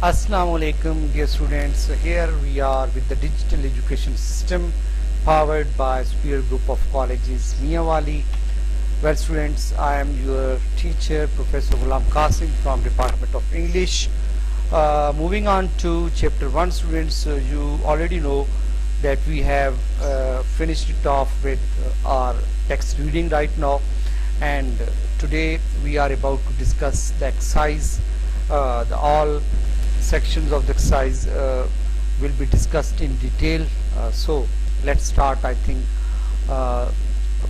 Assalamu alaikum, dear students. Here we are with the digital education system powered by Superior Group of Colleges, Miyawali. Well, students, I am your teacher, Professor Ghulam Qasim from Department of English. Moving on to Chapter 1, students, you already know that we have finished it off with our text reading right now, and today we are about to discuss the exercise. All sections of the exercise will be discussed in detail. So let's start. I think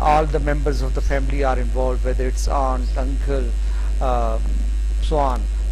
all the members of the family are involved, whether it's aunt, uncle, so on.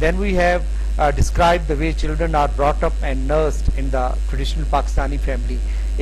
then we have describe the way children are brought up and nursed in the traditional Pakistani family.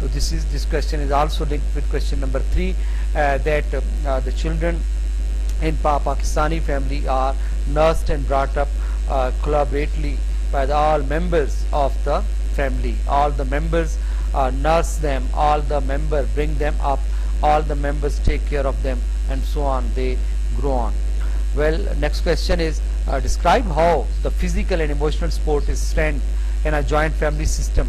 So this question is also linked with question number 3 that the children in Pakistani family are nursed and brought up collaboratively by all members of the family. All the members nurse them, all the members bring them up, all the members take care of them, and so on they grow on. Well, next question is describe how the physical and emotional support is strength in a joint family system.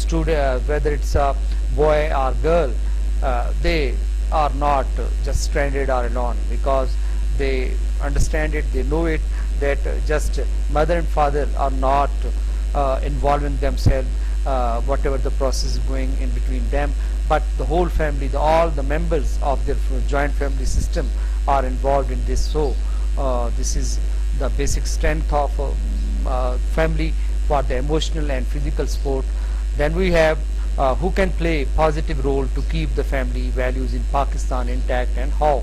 student, whether it's a boy or girl, they are not just stranded or alone, because they understand it, they know it, that just mother and father are not involving themselves whatever the process is going in between them, but the whole family, all the members of their joint family system are involved in this. So this is the basic strength of family for the emotional and physical support. Then we have who can play positive role to keep the family values in Pakistan intact and how.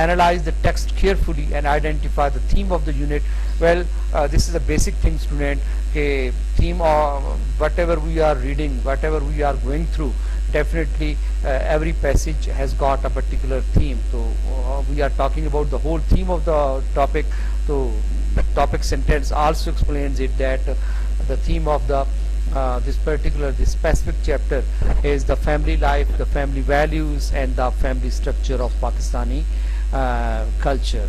analyze the text carefully and identify the theme of the unit. Well, this is a basic thing, student, ke theme or whatever we are reading, whatever we are going through, definitely every passage has got a particular theme. So we are talking about the whole theme of the topic. So the topic sentence also explains it, that the theme of the this specific chapter is the family life, the family values, and the family structure of Pakistani culture.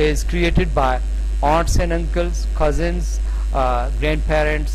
is created by aunts and uncles, cousins, grandparents।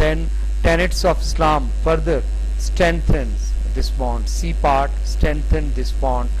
Then tenets of Islam further strengthens this bond, C part strengthen this bond,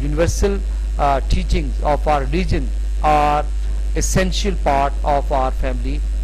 Universal teachings of our religion are essential part of our family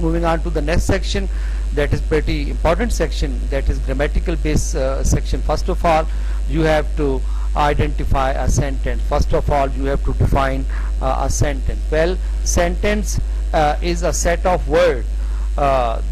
moving on to the next section, that is pretty important section, that is grammatical based section. First of all, you have to identify a sentence. First of all, you have to define a sentence. Well, sentence is a set of word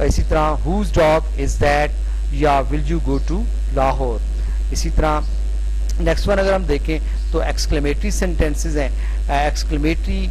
اسی طرح whose dog is that یا will you go to Lahore. اسی طرح next one اگر ہم دیکھیں تو ایکسکلیمیٹری sentences ہیں. ایکسکلیمیٹری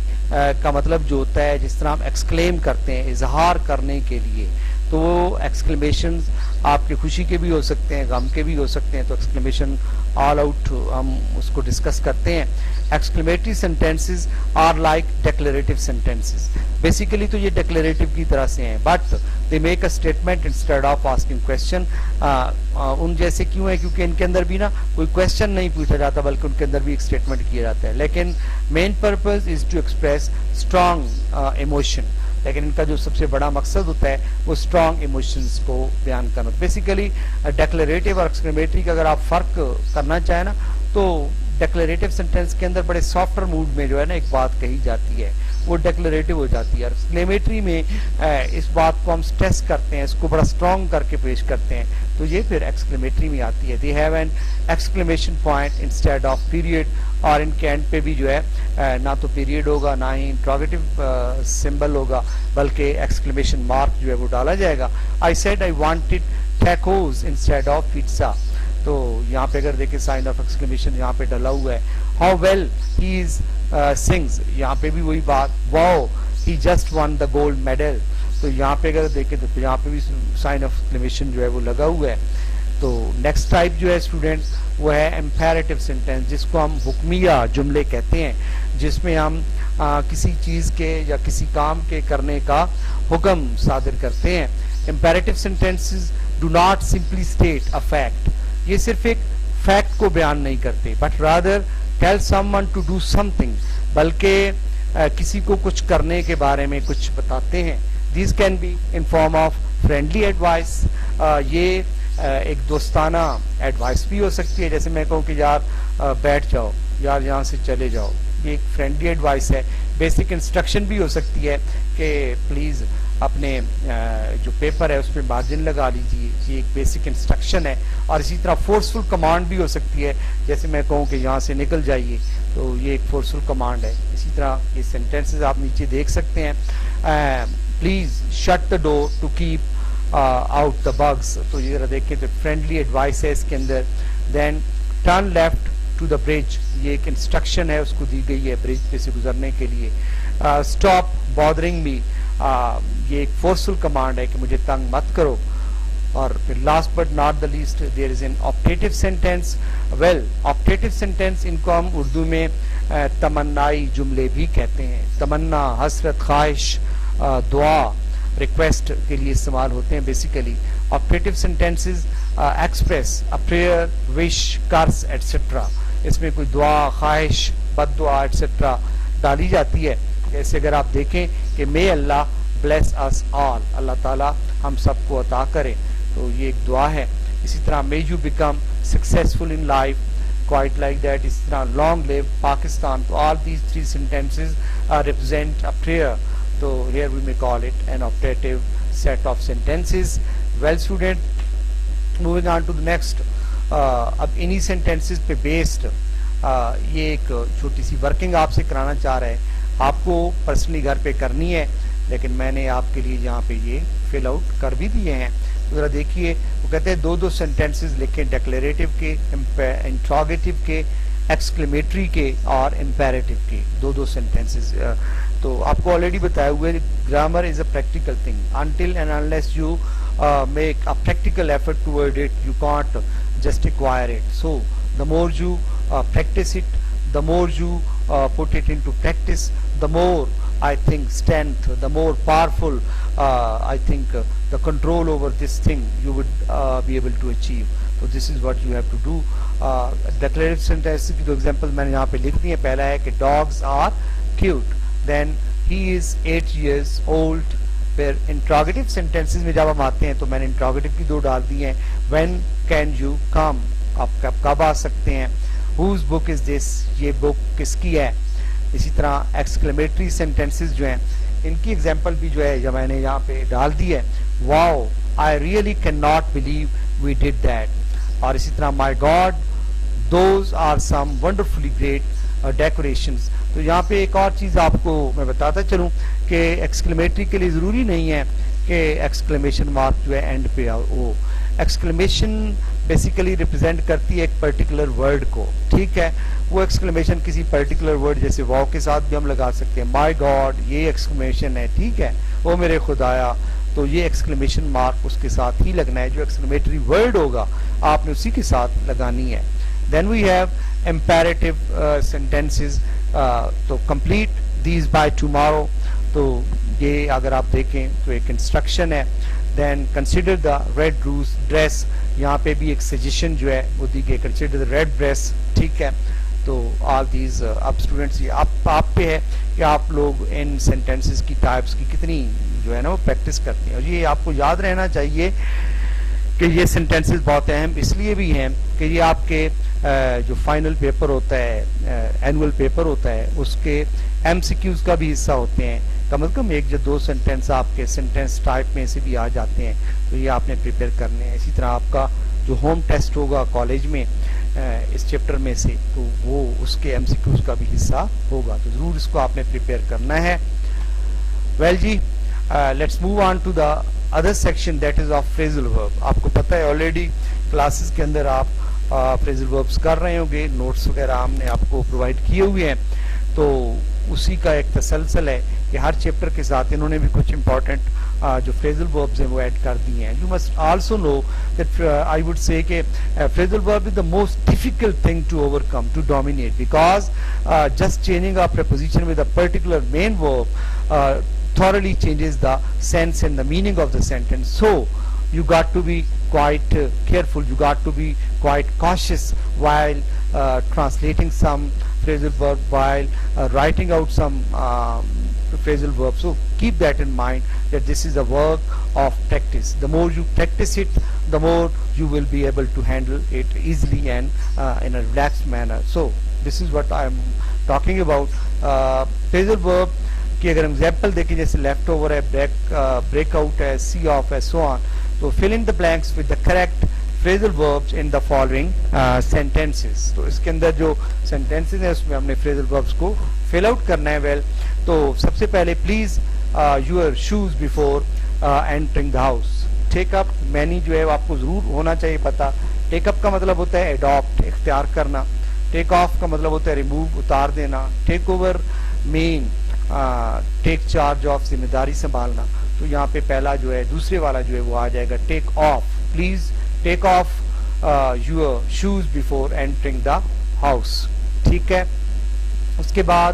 کا مطلب جو ہوتا ہے جس طرح ہم ایکسکلیم کرتے ہیں اظہار کرنے کے لیے, تو وہ ایکسکلیمیشنز آپ کی خوشی کے بھی ہو سکتے ہیں, غم کے بھی ہو سکتے ہیں. تو ایکسکلیمیشن آل آؤٹ ہم اس کو ڈسکس کرتے ہیں. Exclamatory sentences are like declarative sentences. Basically تو یہ ڈیکلیریٹو کی طرح سے ہیں, but they make a statement instead of asking question. ان جیسے کیوں ہیں؟ کیونکہ ان کے اندر بھی نا کوئی کویسچن نہیں پوچھا جاتا, بلکہ ان کے اندر بھی ایک اسٹیٹمنٹ کیا جاتا ہے. لیکن main purpose is to express strong emotion. لیکن ان کا جو سب سے بڑا مقصد ہوتا ہے وہ اسٹرانگ ایموشنز کو بیان کرنا. بیسیکلی ڈیکلیریٹو اور ایکسکلیمیٹری کا اگر آپ فرق کرنا چاہیں نا, تو ڈیکلیریٹو سینٹینس کے اندر بڑے سافٹر موڈ میں جو ہے نا ایک بات کہی جاتی ہے, وہ ڈیکلیریٹو ہو جاتی ہے. اور ایکسکلیمیٹری میں اس بات کو ہم سٹریس کرتے ہیں, اس کو بڑا اسٹرانگ کر کے پیش کرتے ہیں, تو یہ پھر ایکسکلیمیٹری میں آتی ہے. They have an exclamation point instead of period. اور ان کے اینڈ پہ بھی جو ہے نہ تو پیریڈ ہوگا, نہ ہی انٹروگیٹو سمبل ہوگا, بلکہ ایکسکلیمیشن مارک جو ہے وہ ڈالا جائے گا. I said I wanted tacos instead of pizza. تو یہاں پہ اگر دیکھیں سائن آف ایکسکلیمیشن یہاں پہ ڈلا ہوا ہے. ہاؤ ویل ہی از سنگز, یہاں پہ بھی وہی بات, wow he just won the gold medal. تو یہاں پہ اگر دیکھیں تو یہاں پہ بھی سائن آف ایکسکلیمیشن جو ہے وہ لگا ہوا ہے. تو نیکسٹ ٹائپ جو ہے اسٹوڈینٹس وہ ہے امپیریٹو سینٹینس, جس کو ہم حکمیہ جملے کہتے ہیں, جس میں ہم کسی چیز کے یا کسی کام کے کرنے کا حکم صادر کرتے ہیں. Imperative sentences do not simply state a fact. یہ صرف ایک فیکٹ کو بیان نہیں کرتے, but rather tell someone to do something, بلکہ کسی کو کچھ کرنے کے بارے میں کچھ بتاتے ہیں. These can be in form of friendly advice. یہ ایک دوستانہ ایڈوائس بھی ہو سکتی ہے, جیسے میں کہوں کہ یار بیٹھ جاؤ, یار یہاں سے چلے جاؤ, یہ ایک فرینڈلی ایڈوائس ہے. بیسک انسٹرکشن بھی ہو سکتی ہے کہ پلیز اپنے جو پیپر ہے اس پہ مارجن لگا لیجیے, یہ ایک بیسک انسٹرکشن ہے. اور اسی طرح فورسفل کمانڈ بھی ہو سکتی ہے, جیسے میں کہوں کہ یہاں سے نکل جائیے, تو یہ ایک فورسفل کمانڈ ہے. اسی طرح یہ سینٹینسز آپ نیچے دیکھ سکتے ہیں. Please shut the door to keep out the bugs. تو یہ ذرا دیکھیں تو فرینڈلی ایڈوائس ہے اس کے اندر. Then turn left to the برج, یہ ایک انسٹرکشن ہے اس کو دی گئی ہے برج پہ سے گزرنے کے لیے. اسٹاپ بادرنگ می, یہ ایک فورسفل کمانڈ ہے کہ مجھے تنگ مت کرو. اور پھر last but not the least there is an optative sentence. Well optative sentence ان کو ہم اردو میں تمنائی جملے بھی کہتے ہیں. تمنا, حسرت, خواہش, دعا, ریکویسٹ کے لیے استعمال ہوتے ہیں. Basically optative sentences express a prayer, wish, curse etcetera. اس میں کوئی دعا, خواہش, بد دعا ایٹسٹرا ڈالی جاتی ہے. جیسے اگر آپ دیکھیں کہ may اللہ bless us all, اللہ تعالیٰ ہم سب کو عطا کرے, تو یہ ایک دعا ہے. اسی طرح may you become successful in life, quite like that. اسی طرح long live Pakistan. تو all these three sentences represent a prayer. So here we may call it an optative set of sentences. Well student, moving on to the next. اب انہی sentences پہ based یہ ایک چھوٹی سی working آپ سے کرانا چاہ رہے ہیں. آپ کو پرسنلی گھر پہ کرنی ہے, لیکن میں نے آپ کے لیے یہاں پہ یہ فل آؤٹ کر بھی دیے ہیں. ذرا دیکھیے, وہ کہتے ہیں دو سینٹینسز لکھیں, ڈیکلیریٹو کے, انٹروگیٹو کے, ایکسکلیمیٹری کے اور امپیریٹو کے. دو سینٹینسز. تو آپ کو آلریڈی بتایا ہوئے grammar is a practical thing. Until and unless you make a practical effort toward it, you can't just acquire it. So the more you practice it, the more you put it into practice, the more I think strength, the more powerful I think the control over this thing you would be able to achieve. So this is what you have to do. Declarative sentences کی دو examples میں نے یہاں پہ لکھ دی ہیں. پہلا ہے کہ dogs are cute, then he is 8 years old. پھر interrogative sentences میں جب ہم آتے ہیں تو میں نے interrogative کی دو ڈال دی ہیں. When can you come, آپ کب آ سکتے ہیں. Whose book is this, یہ بک کس کی ہے. اسی طرح ایکسکلیمیٹری سینٹینسز جو ہیں ان کی ایگزامپل بھی جو ہے جو میں نے یہاں پہ ڈال دی ہے. واو, I really cannot believe we did that. اور اسی طرح my God, those are some wonderfully great decorations. تو یہاں پہ ایک اور چیز آپ کو میں بتاتا چلوں کہ ایکسکلیمیٹری کے لیے ضروری نہیں ہے کہ ایکسکلیمیشن مارک جو ہے اینڈ پہ ہو. ایکسکلیمیشن بیسیکلی ریپرزینٹ کرتی ہے ایک پرٹیکولر ورڈ کو, ٹھیک ہے. وہ ایکسکلیمیشن کسی پرٹیکولر ورڈ جیسے واو کے ساتھ بھی ہم لگا سکتے ہیں, مائی گاڈ یہ ایکسکلیمیشن ہے, ٹھیک ہے, وہ میرے خدایا, تو یہ ایکسکلیمیشن مارک اس کے ساتھ ہی لگنا ہے, جو ایکسکلیمیٹری ورڈ ہوگا آپ نے اسی کے ساتھ لگانی ہے. Then we have imperative sentences, تو کمپلیٹ دیز بائی ٹمارو, تو یہ اگر آپ دیکھیں تو ایک انسٹرکشن ہے. Then consider the red rose dress, یہاں پہ بھی ایک سجیشن جو ہے وہ دی گئی, کنسیڈر دا ریڈ ڈریس, ٹھیک ہے. تو آل دیز اب اسٹوڈنٹس یہ آپ پہ ہے کہ آپ لوگ ان سینٹینسز کی ٹائپس کی کتنی جو ہے نا وہ پریکٹس کرتے ہیں. اور یہ آپ کو یاد رہنا چاہیے کہ یہ سینٹینسز بہت اہم اس لیے بھی ہیں کہ یہ آپ کے جو فائنل پیپر ہوتا ہے, اینول پیپر ہوتا ہے, اس کے ایم سی کیوز کا بھی حصہ ہوتے ہیں. کم از کم ایک یا دو سینٹینس آپ کے سینٹینس ٹائپ میں سے بھی آ جاتے ہیں, تو یہ آپ نے پریپیئر کرنے ہیں. اسی طرح آپ کا جو ہوم ٹیسٹ ہوگا کالج میں اس چیپٹر میں سے, تو وہ اس کے ایم سی کیوز کا بھی حصہ ہوگا, تو ضرور اس کو آپ نے پریپیئر کرنا ہے. ویل جی, let's move on to the other section that is of phrasal verb. آپ کو پتہ ہے آلریڈی کلاسز کے اندر آپ فریزل وربس کر رہے ہوں گے, نوٹس وغیرہ ہم نے آپ کو پرووائڈ کیے ہوئے ہیں, تو اسی کا ایک تسلسل ہے کہ ہر چیپٹر کے ساتھ انہوں نے بھی کچھ امپورٹنٹ جو فریزل وربز ہیں وہ ایڈ کر دی ہیں. You must also know that I would say کہ phrasal verb is the most difficult thing to overcome, to dominate, because just changing a preposition with a particular main verb thoroughly changes the sense and the meaning of the sentence. So you got to be quite careful, you got to be quite cautious while translating some phrasal verb, while writing out some phrasal verb. So keep that in mind that this is a work of practice. The more you practice it, the more you will be able to handle it easily and in a relaxed manner. So this is what I am talking about. Phrasal verb کی اگر example دیکھیں جیسے left over ہے, break out ہے, سی of ہے, سو آن, تو fill in the blanks with the correct phrasal verbs in the following sentences. تو اس کے اندر جو sentences ہیں اس میں ہم نے phrasal verbs کو fill out کرنا ہے. ویل تو سب سے پہلے please your shoes before entering the house. take up, many جو ہے آپ کو ضرور ہونا چاہیے پتا. take up کا مطلب ہوتا ہے adopt, اختیار کرنا. take off کا مطلب ہوتا ہے remove, اتار دینا. take over mean take charge of, ذمہ داری سنبھالنا. تو یہاں پہ پہلا جو ہے دوسرے والا جو ہے وہ آ جائے گا take off. Please take off your shoes before entering the house, ٹھیک ہے. اس کے بعد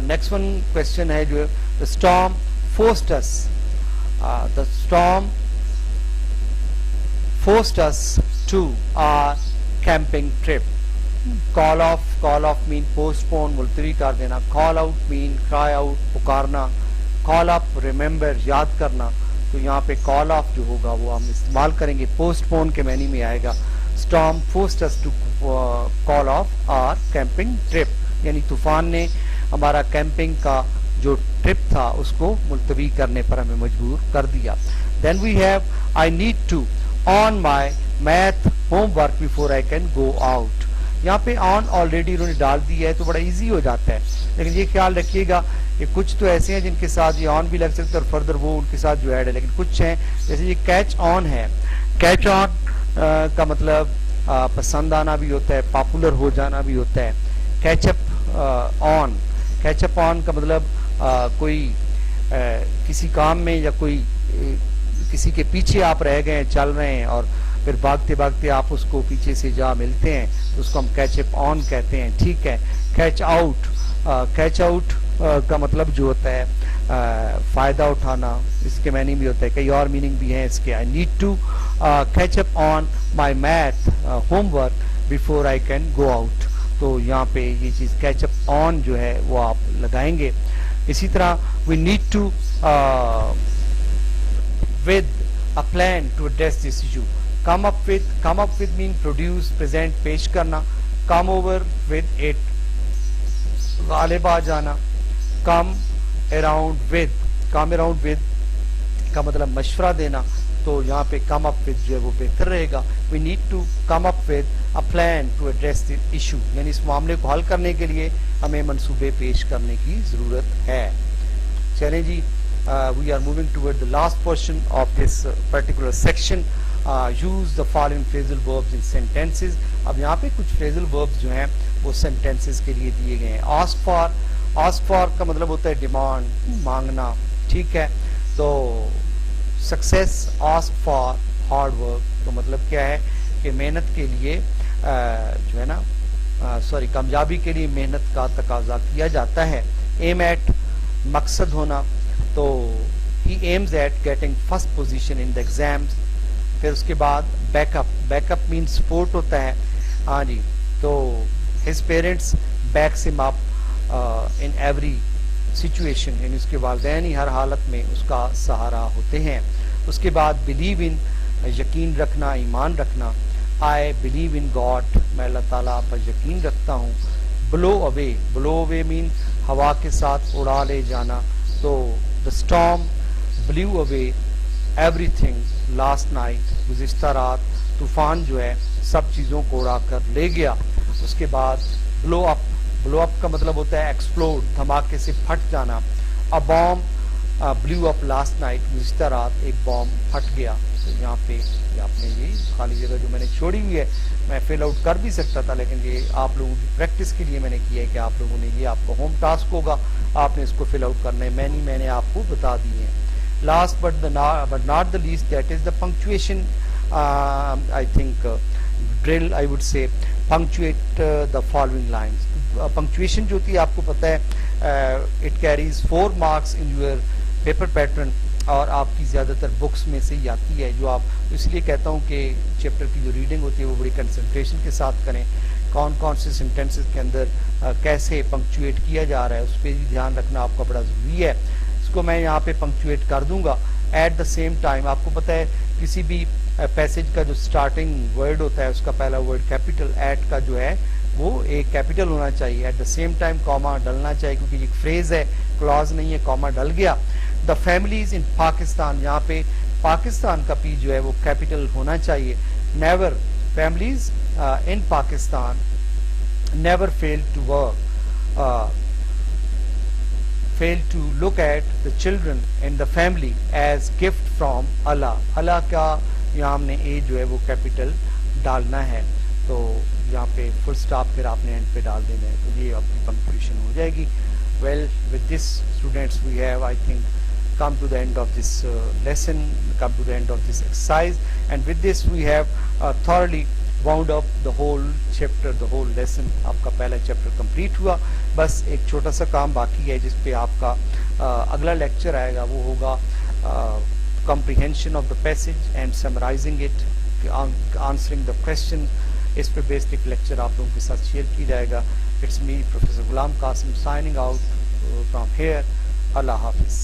نیکسٹ ون کوشچن ہے جو the storm forced us, the storm forced us to our camping trip. call off mean postpone, ملتوی کر دینا. call out mean cry out, پکارنا. call up remember, یاد کرنا. تو یہاں پہ call off جو ہوگا وہ ہم استعمال کریں گے, postpone کے معنی میں آئے گا. storm forced us to call off our camping trip, یعنی طوفان نے ہمارا کیمپنگ کا جو ٹرپ تھا اس کو ملتوی کرنے پر ہمیں مجبور کر دیا. then we have I need to on my math homework before I can go out. یہاں پہ آن آلریڈی انہوں نے ڈال دیا ہے تو بڑا ایزی ہو جاتا ہے, لیکن یہ خیال رکھیے گا کہ کچھ تو ایسے ہیں جن کے ساتھ یہ آن بھی لگ سکتا ہے اور فردر وہ ان کے ساتھ جو ایڈ ہے, لیکن کچھ ہیں جیسے یہ کیچ آن ہے. کیچ آن کا مطلب پسند آنا بھی ہوتا ہے, پاپولر ہو جانا بھی ہوتا ہے. کیچ اپ آن, کیچ اپ آن کا مطلب کوئی کسی کام میں یا کوئی کسی کے پیچھے آپ رہ گئے ہیں, چل رہے ہیں, اور پھر بھاگتے بھاگتے آپ اس کو پیچھے سے جا ملتے ہیں, تو اس کو ہم کیچ اپ آن کہتے ہیں, ٹھیک ہے. کیچ آؤٹ, کیچ آؤٹ کا مطلب جو ہوتا ہے فائدہ اٹھانا, اس کے معنی بھی ہوتا ہے, کئی اور میننگ بھی ہیں اس کے. I need to catch up on my math homework before I can go out. تو یہاں پہ یہ چیز کیچ اپ آن جو ہے وہ آپ لگائیں گے. اسی طرح we need to with a plan to address this issue. come up with mean produce, present, پیش کرنا. come over with it, غالب آ جانا. come around with کا مطلب مشورہ دینا, تو یہاں پہ come up with جو ہے وہ بہتر رہے گا. we need to come up with a plan to address the issue, یعنی اس معاملے کو حل کرنے کے لیے ہمیں منصوبے پیش کرنے کی ضرورت ہے. چلیں جی, we are moving toward the last portion of this particular section. Use the following phrasal verbs in sentences. اب یہاں پہ کچھ phrasal verbs جو ہیں وہ sentences کے لیے دیے گئے ہیں. ask for کا مطلب ہوتا ہے ڈیمانڈ, مانگنا, ٹھیک ہے. تو success, ask for hard work تو مطلب کیا ہے کہ محنت کے لیے جو ہے نا کامیابی کے لیے محنت کا تقاضا کیا جاتا ہے. aim at مقصد ہونا, تو he aims at getting first position in the exams. پھر اس کے بعد بیک اپ مین سپورٹ ہوتا ہے. ہاں جی, تو his parents backs him up in every situation, یعنی اس کے والدین ہی ہر حالت میں اس کا سہارا ہوتے ہیں. اس کے بعد believe in یقین رکھنا, ایمان رکھنا. I believe in God, میں اللہ تعالیٰ پر یقین رکھتا ہوں. blow away mean ہوا کے ساتھ اڑا لے جانا. تو the storm blew away everything last night, گزشتہ رات طوفان جو ہے سب چیزوں کو اڑا کر لے گیا. اس کے بعد blow up کا مطلب ہوتا ہے ایکسپلوڈ, دھماکے سے پھٹ جانا. a bomb blew up last night, گزشتہ رات ایک بام پھٹ گیا. تو یہاں پہ آپ نے یہ خالی جگہ جو میں نے چھوڑی ہوئی ہے میں فل آؤٹ کر بھی سکتا تھا, لیکن یہ آپ لوگوں کی پریکٹس کے لیے میں نے کیا ہے کہ آپ لوگوں نے, یہ آپ کو ہوم ٹاسک ہوگا, آپ نے اس کو فل آؤٹ کرنا ہے. میں نے آپ کو بتا دی ہے. Last but not the list, that is the punctuation. I think drill I would سے پنکچویٹ دا فالوئنگ لائنس. پنکچویشن جو ہوتی ہے آپ کو پتہ ہے it carries 4 marks in your paper pattern, اور آپ کی زیادہ تر بکس میں سے ہی آتی ہے. جو آپ اس لیے کہتا ہوں کہ چیپٹر کی جو ریڈنگ ہوتی ہے وہ بڑی کنسنٹریشن کے ساتھ کریں. کون سے سینٹینسز کے اندر کیسے پنکچویٹ کیا جا رہا ہے اس پہ بھی دھیان رکھنا آپ کا بڑا ضروری ہے. اس کو میں یہاں پہ پنکچویٹ کر دوں گا. ایٹ دا سیم ٹائم آپ کو پتہ ہے کسی بھی پیسج کا جو سٹارٹنگ ورڈ ہوتا ہے اس کا پہلا ورڈ کیپیٹل, ایٹ کا جو ہے وہ ایک کیپیٹل ہونا چاہیے. At the same time comma ڈلنا چاہیے, کیونکہ ایک فریز ہے, کلاز نہیں ہے, کاما ڈل گیا. دا فیملیز ان پاکستان, یہاں پہ پاکستان کا پی جو ہے وہ کیپیٹل ہونا چاہیے. Never, families in Pakistan never fail to work, fail to look at the children in the family as gift from Allah. اللہ کا یہاں ہم نے اے جو ہے وہ کیپیٹل ڈالنا ہے. تو یہاں پہ فل سٹاپ پھر آپ نے اینڈ پہ ڈال دینا ہے, تو یہ آپ کی پنکچویشن ہو جائے گی. Well, with this students we have I think come to the end of this lesson, come to the end of this exercise, and with this we have thoroughly wound up the whole chapter, the whole lesson. آپ کا پہلا chapter complete ہوا. بس ایک چھوٹا سا کام باقی ہے جس پہ آپ کا اگلا لیکچر آئے گا, وہ ہوگا comprehension of the passage and summarizing it, answering the question. اس پہ بیسڈ ایک لیکچر آپ لوگوں کے ساتھ شیئر کی جائے گا. It's me, Professor Ghulam Qasim, signing out from here. Allah Hafiz.